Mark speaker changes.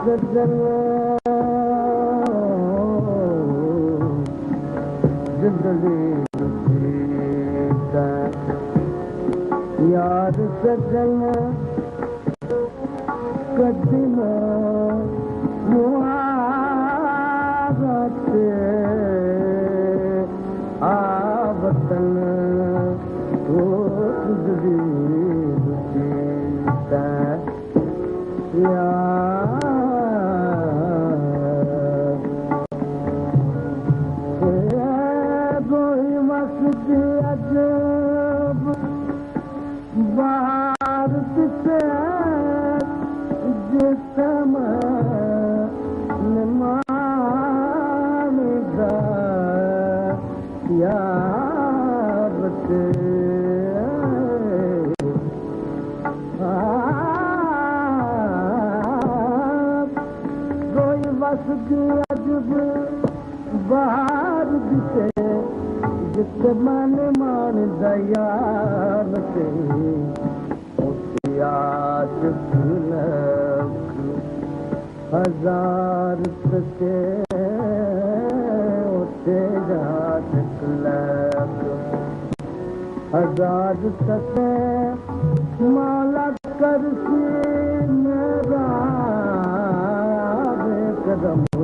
Speaker 1: सजन जिंदगी यार सजन कदम मुहाबत आवतन ओ जिंदगी यार कोई मस्त अजब भारत से जिसम मानेगा यारत कोई मस्त अजब भारत से जिसमन मान दयालत हजार सचे हजार सचे माला करसी मेरा कदम